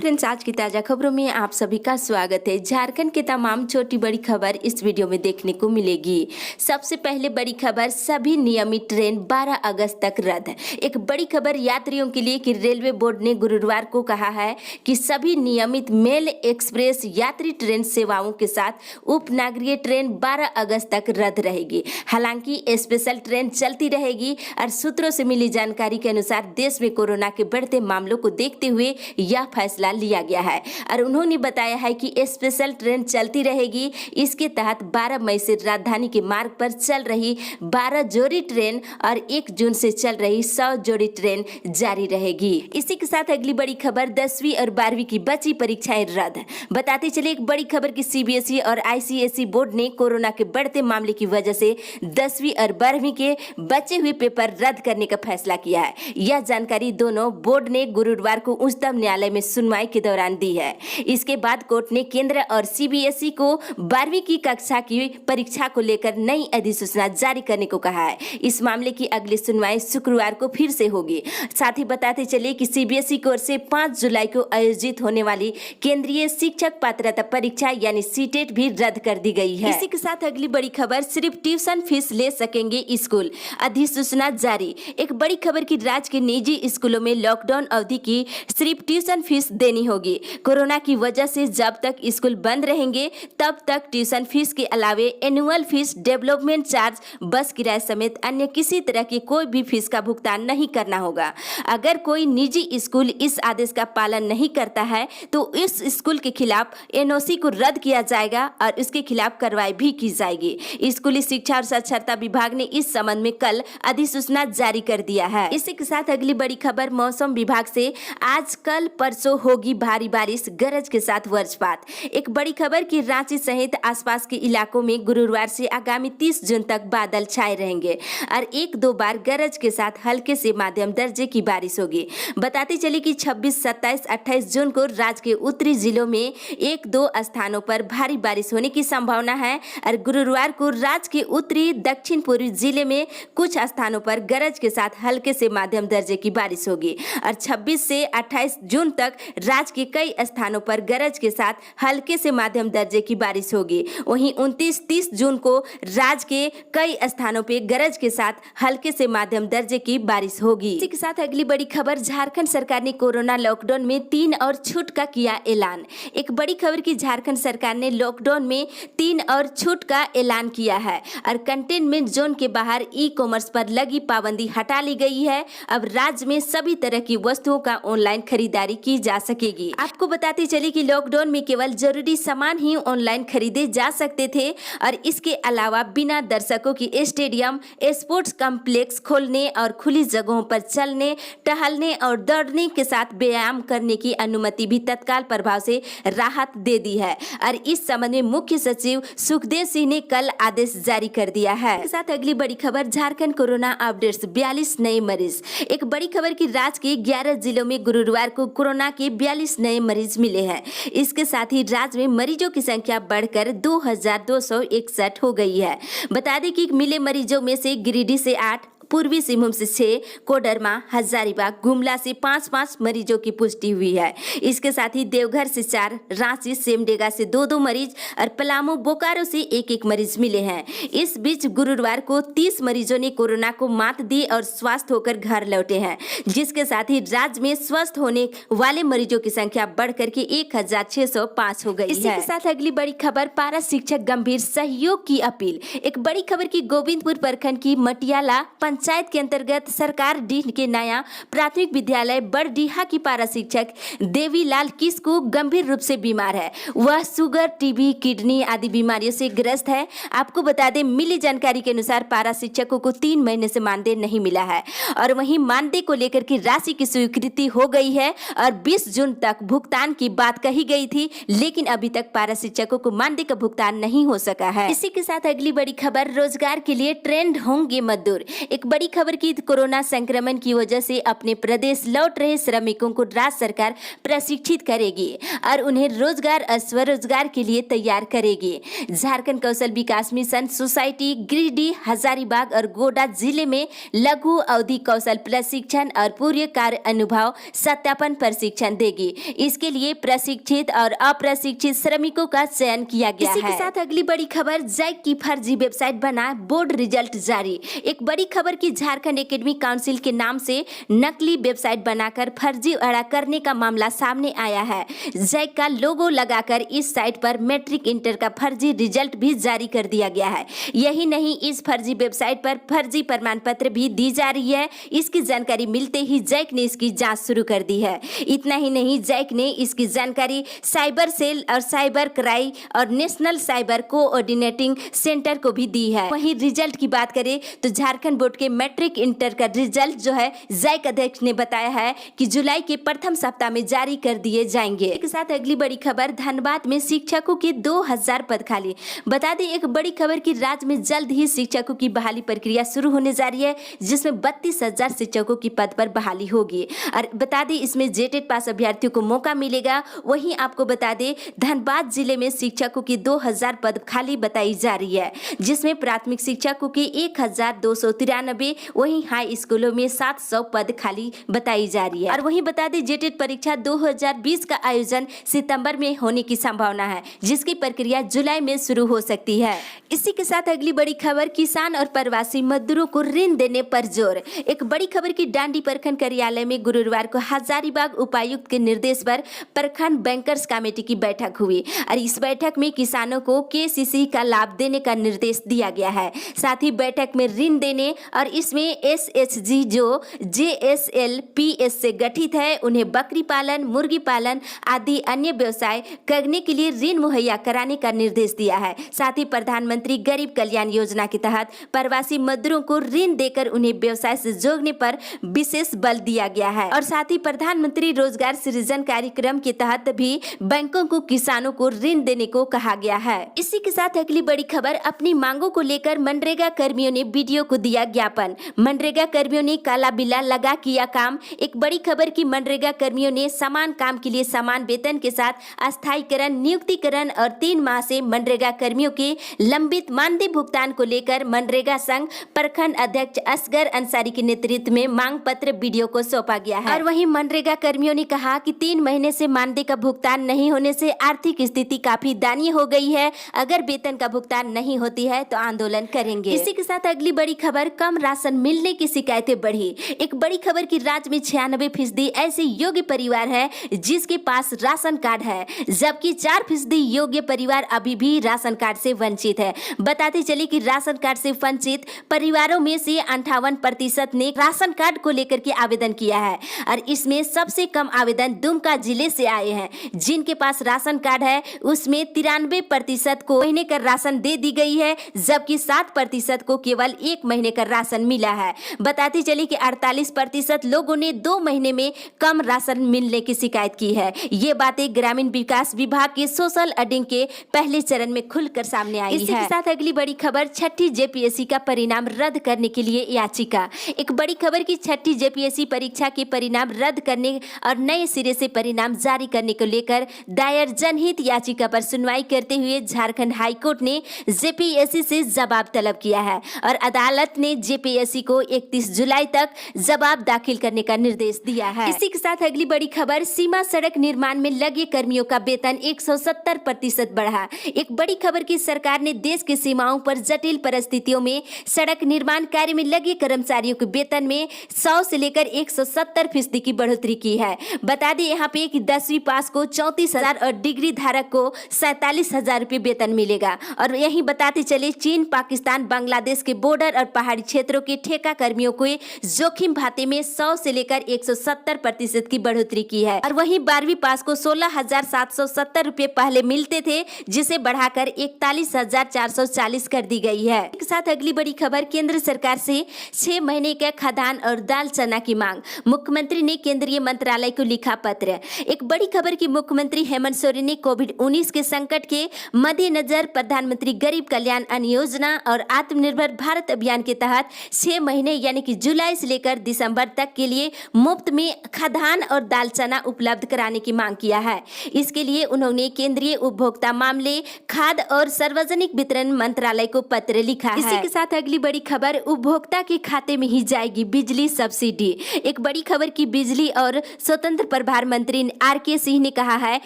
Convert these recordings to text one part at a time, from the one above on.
Friends, आज की ताज़ा खबरों में आप सभी का स्वागत है। झारखंड के तमाम छोटी बड़ी खबर इस वीडियो में देखने को मिलेगी। सबसे पहले बड़ी खबर, सभी नियमित ट्रेन 12 अगस्त तक रद्द। एक बड़ी खबर यात्रियों के लिए कि रेलवे बोर्ड ने गुरुवार को कहा है कि सभी नियमित मेल, एक्सप्रेस यात्री ट्रेन सेवाओं के साथ उपनगरीय ट्रेन 12 अगस्त तक रद्द रहेगी। हालांकि स्पेशल ट्रेन चलती रहेगी और सूत्रों से मिली जानकारी के अनुसार देश में कोरोना के बढ़ते मामलों को देखते हुए यह फैसला लिया गया है और उन्होंने बताया है कि स्पेशल ट्रेन चलती रहेगी। इसके तहत 12 मई से राजधानी के मार्ग पर चल रही 12 जोड़ी ट्रेन और 1 जून से चल रही 100 जोड़ी ट्रेन जारी रहेगी। इसी के साथ अगली बड़ी खबर, 10वीं और 12वीं की बची परीक्षाएं रद्द। बताते चले एक बड़ी खबर की सीबीएसई और आईसीएसई बोर्ड ने कोरोना के बढ़ते मामले की वजह से 10वीं और 12वीं के बचे हुए पेपर रद्द करने का फैसला किया है। यह जानकारी दोनों बोर्ड ने गुरुवार को उच्चतम न्यायालय में सुनवाई के दौरान दी है। इसके बाद कोर्ट ने केंद्र और सीबीएसई को 12वीं की कक्षा की परीक्षा को लेकर नई अधिसूचना जारी करने को कहा है। इस मामले की अगली सुनवाई शुक्रवार को फिर से होगी। साथ ही बताते चले कि सीबीएसई की ओर से 5 जुलाई को आयोजित होने वाली केंद्रीय शिक्षक पात्रता परीक्षा यानी सीटेट भी रद्द कर दी गई है। इसी के साथ अगली बड़ी खबर, सिर्फ ट्यूशन फीस ले सकेंगे स्कूल, अधिसूचना जारी। एक बड़ी खबर की राज्य के निजी स्कूलों में लॉकडाउन अवधि की सिर्फ ट्यूशन फीस देनी होगी। कोरोना की वजह से जब तक स्कूल बंद रहेंगे तब तक ट्यूशन फीस के अलावे एनुअल फीस, डेवलपमेंट चार्ज, बस किराए समेत अन्य किसी तरह की कोई भी फीस का भुगतान नहीं करना होगा। अगर कोई निजी स्कूल इस आदेश का पालन नहीं करता है तो इस स्कूल के खिलाफ एनओसी को रद्द किया जाएगा और उसके खिलाफ कार्रवाई भी की जाएगी। स्कूली शिक्षा और साक्षरता विभाग ने इस संबंध में कल अधिसूचना जारी कर दिया है। इसी के साथ अगली बड़ी खबर, मौसम विभाग से आज कल परसों होगी भारी बारिश, गरज के साथ वज्रपात। एक बड़ी खबर की रांची सहित आसपास के इलाकों में गुरुवार से आगामी 30 जून तक बादल छाए रहेंगे और 1-2 बार गरज के साथ हल्के से मध्यम दर्जे की बारिश होगी। बताते चले कि 26, 27, 28 जून को राज्य के उत्तरी जिलों में 1-2 स्थानों पर भारी बारिश होने की संभावना है और गुरुवार को राज्य के उत्तरी दक्षिण पूर्वी जिले में कुछ स्थानों पर गरज के साथ हल्के से मध्यम दर्जे की बारिश होगी और 26 से 28 जून तक राज्य के कई स्थानों पर गरज के साथ हल्के से मध्यम दर्जे की बारिश होगी। वहीं 29-30 जून को राज्य के कई स्थानों पर गरज के साथ हल्के से मध्यम दर्जे की बारिश होगी। इसी के साथ अगली बड़ी खबर, झारखंड सरकार ने कोरोना लॉकडाउन में 3 और छूट का किया ऐलान। एक बड़ी खबर की झारखंड सरकार ने लॉकडाउन में 3 और छूट का ऐलान किया है और कंटेनमेंट जोन के बाहर ई-कॉमर्स पर लगी पाबंदी हटा ली गई है। अब राज्य में सभी तरह की वस्तुओं का ऑनलाइन खरीदारी की जा सकेगी। आपको बताते चले कि लॉकडाउन में केवल जरूरी सामान ही ऑनलाइन खरीदे जा सकते थे और इसके अलावा बिना दर्शकों की स्टेडियम, स्पोर्ट्स कॉम्प्लेक्स खोलने और खुली जगहों पर चलने, टहलने और दौड़ने के साथ व्यायाम करने की अनुमति भी तत्काल प्रभाव से राहत दे दी है और इस संबंध में मुख्य सचिव सुखदेव सिंह ने कल आदेश जारी कर दिया है। इसके साथ अगली बड़ी खबर, झारखंड कोरोना अपडेट्स, 42 नए मरीज। एक बड़ी खबर की राज्य के 11 जिलों में गुरुवार को कोरोना के 42 नए मरीज मिले हैं। इसके साथ ही राज्य में मरीजों की संख्या बढ़कर 2261 हो गई है। बता दें कि मिले मरीजों में से गिरिडीह से 8, पूर्वी सिंहभूम से 6, कोडरमा, हजारीबाग, गुमला से 5-5 मरीजों की पुष्टि हुई है। इसके साथ ही देवघर से 4, रांची, सिमडेगा से 2-2 मरीज और पलामू, बोकारो से 1-1 मरीज मिले हैं। इस बीच गुरुवार को 30 मरीजों ने कोरोना को मात दी और स्वस्थ होकर घर लौटे हैं, जिसके साथ ही राज्य में स्वस्थ होने वाले मरीजों की संख्या बढ़कर के 1605 हो गई है। इसी के साथ अगली बड़ी खबर, पारा शिक्षक गंभीर सहयोग की अपील। एक बड़ी खबर की गोविंदपुर प्रखंड की मटियाला पंचायत के अंतर्गत सरकार डीह के नया प्राथमिक विद्यालय बड़डीहा की पारा शिक्षक देवीलाल किस्कू गंभीर रूप से बीमार है। वह शुगर, टीबी, किडनी आदि बीमारियों से ग्रस्त है। आपको बता दें, मिली जानकारी के अनुसार पारा शिक्षकों को 3 महीने से मानदेय नहीं मिला है और वहीं मानदेय को लेकर की राशि की स्वीकृति हो गई है और 20 जून तक भुगतान की बात कही गई थी, लेकिन अभी तक पारा शिक्षकों को मानदेय का भुगतान नहीं हो सका है। इसी के साथ अगली बड़ी खबर, रोजगार के लिए ट्रेंड होंगे मजदूर। एक एक बड़ी खबर की कोरोना संक्रमण की वजह से अपने प्रदेश लौट रहे श्रमिकों को राज्य सरकार प्रशिक्षित करेगी और उन्हें रोजगार और स्वरोजगार के लिए तैयार करेगी। झारखंड कौशल विकास मिशन सोसाइटी गिरिडीह, हजारीबाग और गोड्डा जिले में लघु अवधि कौशल प्रशिक्षण और पूर्व कार्य अनुभव सत्यापन प्रशिक्षण देगी। इसके लिए प्रशिक्षित और अप्रशिक्षित श्रमिकों का चयन किया गया है। इसी के साथ अगली बड़ी खबर, जैक की फर्जी वेबसाइट बना बोर्ड रिजल्ट जारी। एक बड़ी खबर की झारखंड एकेडमिक काउंसिल के नाम से नकली वेबसाइट बनाकर फर्जीवाड़ा करने का मामला सामने आया है। जैक का लोगो लगाकर इस साइट पर मैट्रिक इंटर का फर्जी रिजल्ट भी जारी कर दिया गया है। यही नहीं, इस फर्जी वेबसाइट पर फर्जी प्रमाण पत्र भी दी जा रही है। इसकी जानकारी मिलते ही जैक ने इसकी जांच शुरू कर दी है। इतना ही नहीं, जैक ने इसकी जानकारी साइबर सेल और साइबर क्राइम और नेशनल साइबर कोऑर्डिनेटिंग सेंटर को भी दी है। वहीं रिजल्ट की बात करें तो झारखंड बोर्ड के मैट्रिक इंटर का रिजल्ट जो है जैक अध्यक्ष ने बताया है कि जुलाई के प्रथम सप्ताह में जारी कर दिए जाएंगे। इसके साथ अगली बड़ी खबर, धनबाद में शिक्षकों के 2000 पद खाली। बता दें, एक बड़ी खबर की राज्य में जल्द ही शिक्षकों की बहाली प्रक्रिया शुरू होने जा रही है, जिसमें 32,000 शिक्षकों की पद पर बहाली होगी। और बता दें, इसमें जेटेड पास अभ्यर्थियों को मौका मिलेगा। वहीं आपको बता दें, धनबाद जिले में शिक्षकों की 2000 पद खाली बताई जा रही है, जिसमें प्राथमिक शिक्षकों के 1293, वहीं हाई स्कूलों में 700 पद खाली बताई जा रही है। और वहीं बता दें, जेटेड परीक्षा 2020 का आयोजन सितंबर में होने की संभावना है, जिसकी प्रक्रिया जुलाई में शुरू हो सकती है। इसी के साथ अगली बड़ी खबर, किसान और प्रवासी मजदूरों को ऋण देने पर जोर। एक बड़ी खबर की डांडी प्रखंड कार्यालय में गुरुवार को हजारीबाग उपायुक्त के निर्देश पर प्रखंड बैंकर्स कमेटी की बैठक हुई और इस बैठक में किसानों को केसीसी का लाभ देने का निर्देश दिया गया है। साथ ही बैठक में ऋण देने और इसमें एसएचजी जो जेएसएलपीएस से गठित है, उन्हें बकरी पालन, मुर्गी पालन आदि अन्य व्यवसाय करने के लिए ऋण मुहैया कराने का निर्देश दिया है। साथ ही प्रधानमंत्री गरीब कल्याण योजना के तहत प्रवासी मजदूरों को ऋण देकर उन्हें व्यवसाय से जोड़ने पर विशेष बल दिया गया है। और साथ ही प्रधानमंत्री रोजगार सृजन कार्यक्रम के तहत भी बैंकों को किसानों को ऋण देने को कहा गया है। इसी के साथ अगली बड़ी खबर, अपनी मांगों को लेकर मनरेगा कर्मियों ने बीडीओ को दिया ज्ञापन। मनरेगा कर्मियों ने काला बिल्ला लगा किया काम। एक बड़ी खबर की मनरेगा कर्मियों ने समान काम के लिए समान वेतन के साथ अस्थायीकरण, नियुक्तिकरण और 3 माह से मनरेगा कर्मियों के लंबित मानदेय भुगतान को लेकर मनरेगा संघ प्रखंड अध्यक्ष असगर अंसारी के नेतृत्व में मांग पत्र बीडीओ को सौंपा गया है। और वहीं मनरेगा कर्मियों ने कहा कि 3 महीने से मानदेय का भुगतान नहीं होने से आर्थिक स्थिति काफी दयनीय हो गई है। अगर वेतन का भुगतान नहीं होती है तो आंदोलन करेंगे। इसी के साथ अगली बड़ी खबर, कम राशन मिलने की शिकायतें बढ़ी। एक बड़ी खबर की राज्य में 96% ऐसे योग्य परिवार है जिसके पास राशन कार्ड है, जबकि 4% योग्य परिवार अभी भी राशन कार्ड से वंचित है। बताते चले कि राशन कार्ड से वंचित परिवारों में से 58% ने राशन कार्ड को लेकर के आवेदन किया है और इसमें सबसे कम आवेदन दुमका जिले से आए हैं। जिनके पास राशन कार्ड है उसमें 93% को महीने का राशन दे दी गई है, जबकि 7% को केवल 1 महीने का राशन मिला है। बताते चले कि 48% लोगों ने 2 महीने में कम राशन मिलने की शिकायत की है। ये बातें ग्रामीण विकास विभाग के सोशल ऑडिट के पहले चरण में खुलकर सामने आई है। इसी के साथ अगली बड़ी खबर, छठी जेपीएससी का परिणाम रद्द करने के लिए याचिका। एक बड़ी खबर की छठी जेपीएससी परीक्षा के परिणाम रद्द करने और नए सिरे से परिणाम जारी करने को लेकर दायर जनहित याचिका पर सुनवाई करते हुए झारखंड हाईकोर्ट ने जेपीएससी से जवाब तलब किया है और अदालत ने जेपीएससी को 31 जुलाई तक जवाब दाखिल करने का निर्देश दिया है। इसी के साथ अगली बड़ी खबर, सीमा सड़क निर्माण में लगे कर्मियों का वेतन 170% बढ़ा। एक बड़ी खबर की सरकार ने देश की सीमाओं पर जटिल परिस्थितियों में सड़क निर्माण कार्य में लगे कर्मचारियों के वेतन में 100 से लेकर 170% की बढ़ोतरी की है। बता दें यहाँ पे कि 10वीं पास को 34,000 और डिग्री धारक को 47,000 रुपये वेतन मिलेगा। और यही बताते चले, चीन, पाकिस्तान, बांग्लादेश के बॉर्डर और पहाड़ी क्षेत्रों के ठेका कर्मियों को जोखिम भाते में 100 से लेकर 170% की बढ़ोतरी की है। और वहीं 12वीं पास को 16,770 रुपये पहले मिलते थे, जिसे बढ़ाकर 41,440 कर दी गई है। एक साथ अगली बड़ी खबर, केंद्र सरकार से 6 महीने का खाद्यान्न और दाल चना की मांग। मुख्यमंत्री ने केंद्रीय मंत्रालय को लिखा पत्र। एक बड़ी खबर की मुख्यमंत्री हेमंत सोरेन ने कोविड-19 के संकट के मद्देनजर प्रधानमंत्री गरीब कल्याण अन्न योजना और आत्मनिर्भर भारत अभियान के तहत 6 महीने यानी कि जुलाई से लेकर दिसंबर तक के लिए मुफ्त में खाद्यान्न और दाल चना उपलब्ध कराने की मांग किया है। इसके लिए उन्होंने केंद्रीय उपभोक्ता मामले, खाद्य और सार्वजनिक वितरण मंत्रालय को पत्र लिखा है। इसी के साथ अगली बड़ी खबर, उपभोक्ता के खाते में ही जाएगी बिजली सब्सिडी। एक बड़ी खबर की बिजली और स्वतंत्र प्रभार मंत्री आर.के. सिंह ने कहा है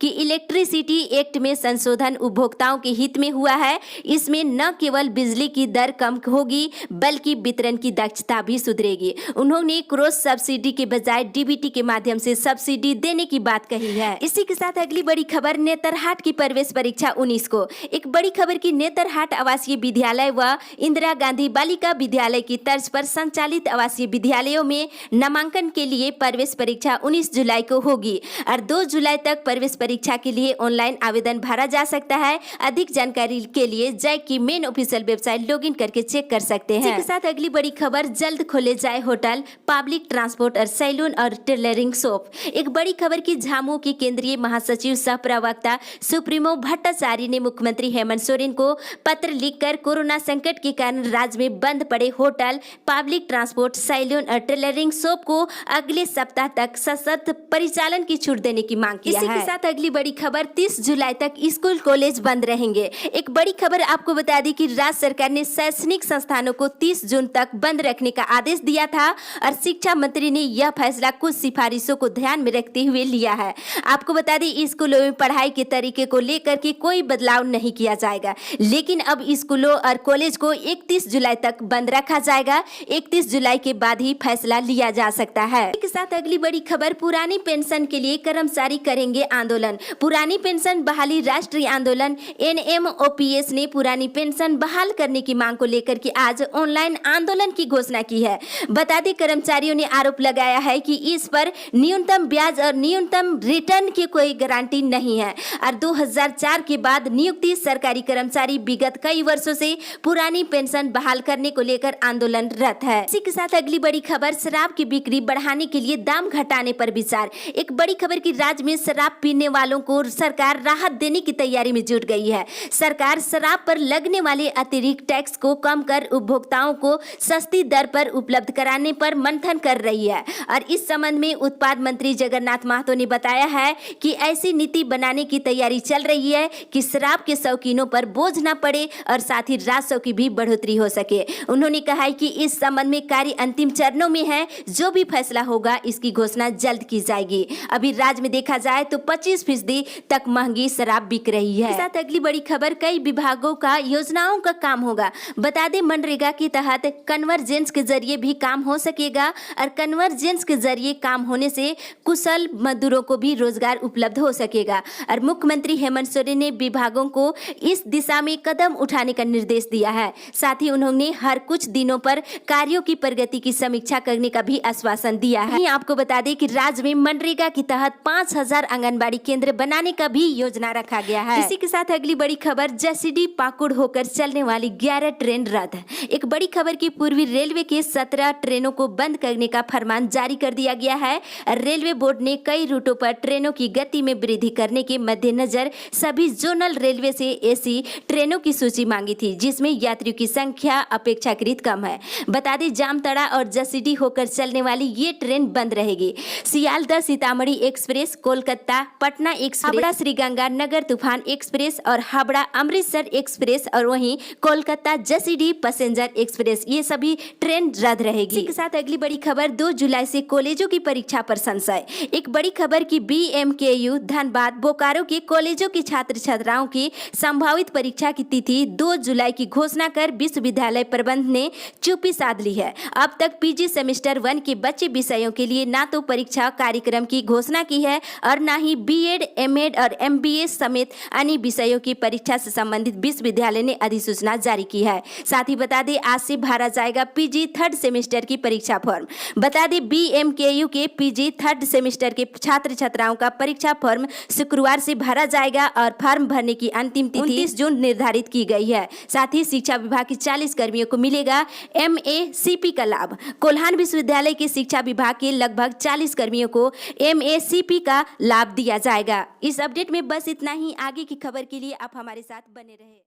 कि इलेक्ट्रिसिटी एक्ट में संशोधन उपभोक्ताओं के हित में हुआ है। इसमें न केवल बिजली की दर कम होगी बल्कि वितरण की दक्षता भी सुधरेगी। उन्होंने क्रॉस सब्सिडी के बजाय डीबीटी के माध्यम से सब्सिडी देने की बात कही है। इसी के साथ अगली बड़ी खबर, नेतरहाट की प्रवेश परीक्षा 19 को। एक बड़ी खबर की नेतरहाट आवासीय विद्यालय व इंदिरा गांधी बालिका विद्यालय की तर्ज पर संचालित आवासीय विद्यालयों में नामांकन के लिए प्रवेश परीक्षा 19 जुलाई को होगी और 2 जुलाई तक प्रवेश परीक्षा के लिए ऑनलाइन आवेदन भरा जा सकता है। अधिक जानकारी के लिए जैक की मेन ऑफिशियल वेबसाइट लॉगिन करके चेक कर सकते हैं। इसी के साथ अगली बड़ी खबर, जल्द खोले जाए होटल, पब्लिक ट्रांसपोर्ट और सैलून और टेलरिंग शॉप। एक बड़ी खबर की झामू की केंद्रीय महासचिव सह प्रवक्ता सुप्रीमो भट्टाचार्य ने मुख्यमंत्री हेमंत सोरेन को पत्र लिखकर कोरोना संकट के कारण राज्य में बंद पड़े होटल, पब्लिक ट्रांसपोर्ट, सैलून और टेलरिंग शॉप को अगले सप्ताह तक सशर्त परिचालन की छूट देने की मांग की है। इसी के साथ अगली बड़ी खबर, 30 जुलाई तक स्कूल कॉलेज बंद रहेंगे। एक बड़ी खबर आपको बता दी कि राज्य सरकार ने शैक्षणिक संस्थानों को 30 जून तक बंद रखने का आदेश दिया था और शिक्षा मंत्री ने यह फैसला कुछ सिफारिशों को ध्यान में रखते हुए लिया है। आपको बता दें, स्कूलों में पढ़ाई के तरीके को लेकर के कोई बदलाव नहीं किया जाएगा, लेकिन अब स्कूलों और कॉलेज को 31 जुलाई तक बंद रखा जाएगा। 31 जुलाई के बाद ही फैसला लिया जा सकता है। इसके साथ अगली बड़ी खबर, पुरानी पेंशन के लिए कर्मचारी करेंगे आंदोलन। पुरानी पेंशन बहाली राष्ट्रीय आंदोलन NMOPS ने पुरानी पेंशन बहाल करने की मांग को लेकर के आज ऑनलाइन आंदोलन की घोषणा की है। बता दें, कर्मचारियों ने आरोप लगाया है कि इस पर न्यूनतम ब्याज और न्यूनतम रिटर्न की कोई गारंटी नहीं है और 2004 के बाद नियुक्ति सरकारी कर्मचारी विगत कई वर्षों से पुरानी पेंशन बहाल करने को लेकर आंदोलनरत है। इसी के साथ अगली बड़ी खबर, शराब की बिक्री बढ़ाने के लिए दाम घटाने पर विचार। एक बड़ी खबर की राज्य में शराब पीने वालों को सरकार राहत देने की तैयारी में जुट गई है। सरकार शराब पर लगने वाले अतिरिक्त टैक्स को कम कर उपभोक्ताओं को सस्ती दर पर उपलब्ध कराने पर मंथन कर रही है और इस संबंध में उत्पाद मंत्री जगन्नाथ महतो ने बताया है कि ऐसी नीति बनाने की तैयारी चल रही है कि शराब के शौकीनों पर बोझ न पड़े और साथ ही राजस्व की भी बढ़ोतरी हो सके। उन्होंने कहा है कि इस संबंध में कार्य अंतिम चरणों में है, जो भी फैसला होगा इसकी घोषणा जल्द की जाएगी। अभी राज्य में देखा जाए तो 25% तक महंगी शराब बिक रही है। साथ अगली बड़ी खबर, कई विभागों का योजनाओं का काम होगा। बता दें, मनरेगा के तहत कन्वर्जेंस के जरिए भी काम हो सकेगा और कन्वर्जेंस के जरिए काम होने से कुशल मजदूरों को भी रोजगार उपलब्ध हो सकेगा और मुख्यमंत्री हेमंत सोरेन ने विभागों को इस दिशा में कदम उठाने का निर्देश दिया है। साथ ही उन्होंने हर कुछ दिनों पर कार्यों की प्रगति की समीक्षा करने का भी आश्वासन दिया है। आपको बता दें कि राज्य में मनरेगा के तहत 5000 आंगनबाड़ी केंद्र बनाने का भी योजना रखा गया है। इसी के साथ अगली बड़ी खबर, जसीडीह पाकुड़ होकर चलने वाली 11 ट्रेन रद्द। एक बड़ी खबर की पूर्वी रेलवे के 17 ट्रेनों को बंद करने का फरमान जारी कर दिया गया है। रेलवे बोर्ड ने कई रूटों पर ट्रेनों की गति में वृद्धि करने के मद्देनजर सभी जोनल रेलवे से एसी ट्रेनों की सूची मांगी थी, जिसमें यात्रियों की संख्या अपेक्षाकृत कम है। बता दें, जामताड़ा और जसीडीह होकर चलने वाली ये ट्रेन बंद रहेगी। सियालदह सीतामढ़ी एक्सप्रेस, कोलकाता पटना एक्सप्रेस, हावड़ा श्रीगंगा नगर तूफान एक्सप्रेस और हावड़ा अमृतसर एक्सप्रेस और वहीं कोलकाता जसीडीह पैसेंजर एक्सप्रेस, ये सभी ट्रेन रद्द रहेगी। इसी के साथ अगली बड़ी खबर, 2 जुलाई से कॉलेजों की परीक्षा पर संशय। एक बड़ी खबर की BMKU धनबाद बोकारो के कॉलेजों के छात्र छात्राओं की संभावित परीक्षा की तिथि 2 जुलाई की घोषणा कर विश्वविद्यालय प्रबंध ने चुप्पी साध ली है। अब तक PG सेमेस्टर 1 के बचे विषयों के लिए ना तो परीक्षा कार्यक्रम की घोषणा की है और ना ही B.Ed, M.Ed और MBA समेत अन्य विषयों की परीक्षा से संबंधित विश्वविद्यालय ने अधिसूचना जारी की है। साथ ही बता दें, आज से भरा जाएगा PG 3rd सेमेस्टर की परीक्षा फॉर्म। बता दें, BMKU के PG 3rd सेमेस्टर के छात्र छात्राओं का परीक्षा फॉर्म शुक्रवार से भरा जाएगा और फॉर्म भरने की अंतिम तिथि 29 जून निर्धारित की गई है। साथ ही शिक्षा विभाग के 40 कर्मियों को मिलेगा MACP का लाभ। कोल्हान विश्वविद्यालय के शिक्षा विभाग के लगभग 40 कर्मियों को MACP का लाभ दिया जाएगा। इस अपडेट में बस इतना ही। आगे की खबर के लिए आप हमारे साथ बने रहे।